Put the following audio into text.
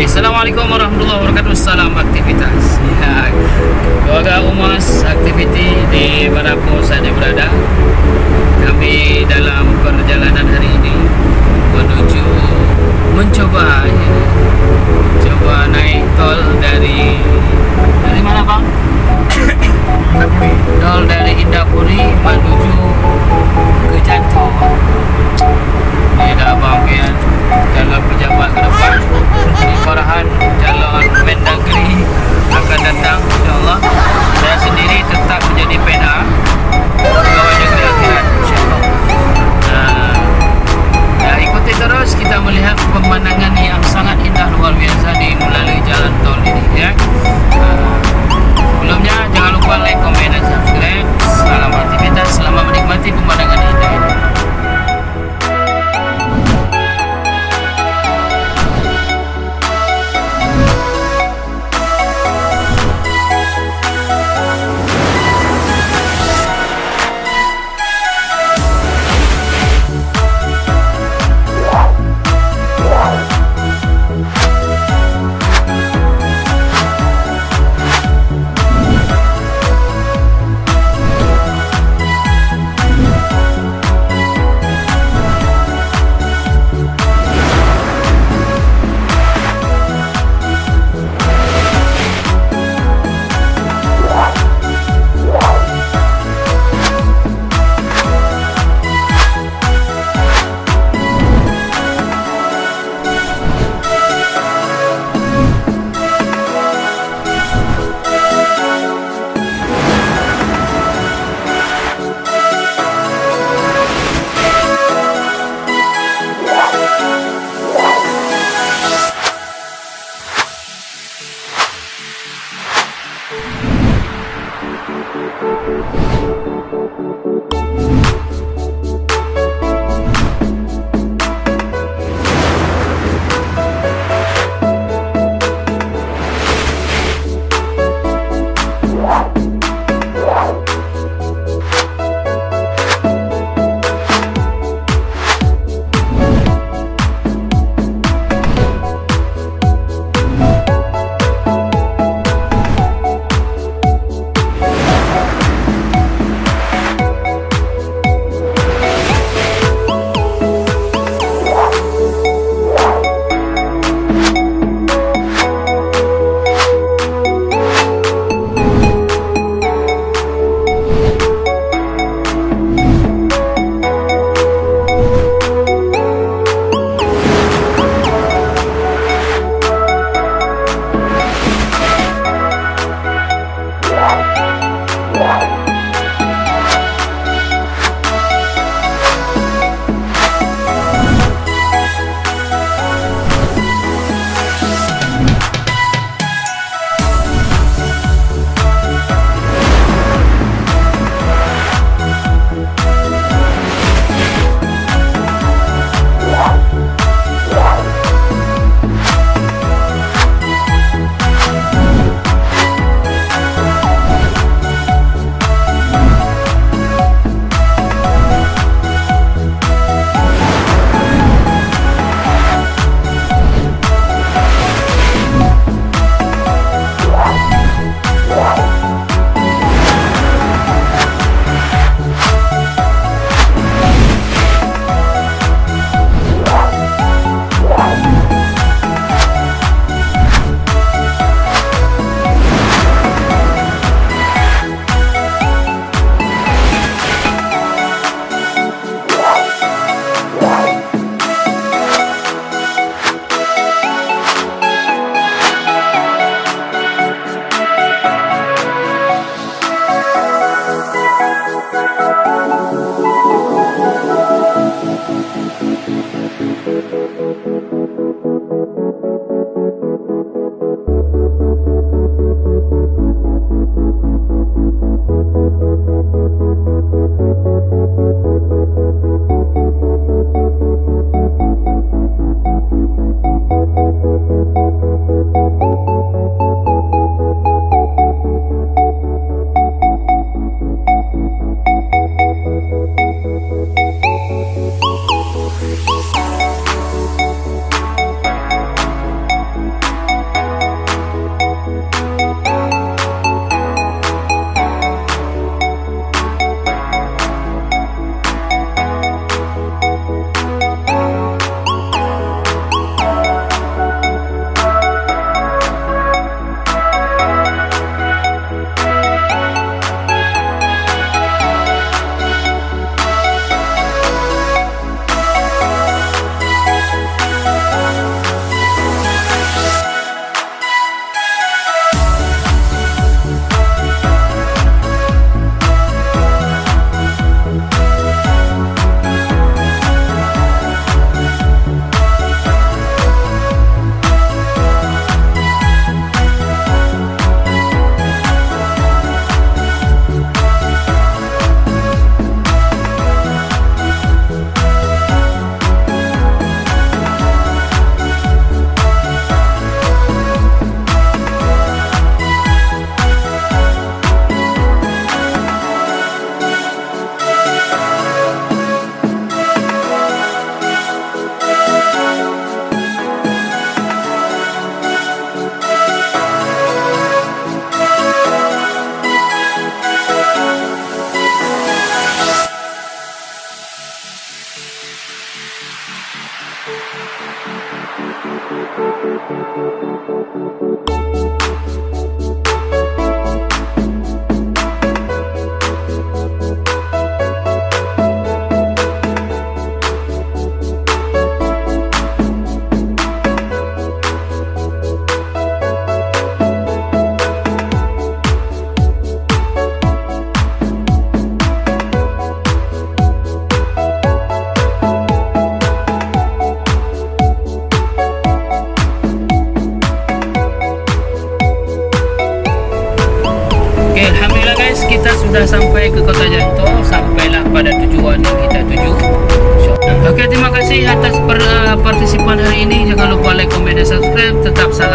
Assalamualaikum warahmatullahi wabarakatuh. Salam aktivitas. Ya, keluarga Umas aktiviti di manapun saya berada. Kami dalam perjalanan hari ini menuju mencoba coba naik tol dari mana bang? Tol dari Indapuri menuju ke Janto. Ini dah bangkian calon pejabat ke depan. Ini Farahan calon Mendagri akan datang insyaAllah. Saya sendiri tetap menjadi PNA Pegawai Negeri Akhirat insyaAllah. Ya, ikuti terus kita melihat pemandangan yang sangat indah luar biasa di melalui jalan tol ini ya. Sebelumnya jangan lupa like, komen dan subscribe. Salam aktivitas, selamat menikmati pemandangan indah ini. Alhamdulillah guys, kita sudah sampai ke Kota Janto, sampailah pada tujuan yang kita tuju. Oke, terima kasih atas partisipan hari ini. Jangan lupa like, komen, dan subscribe. Tetap salam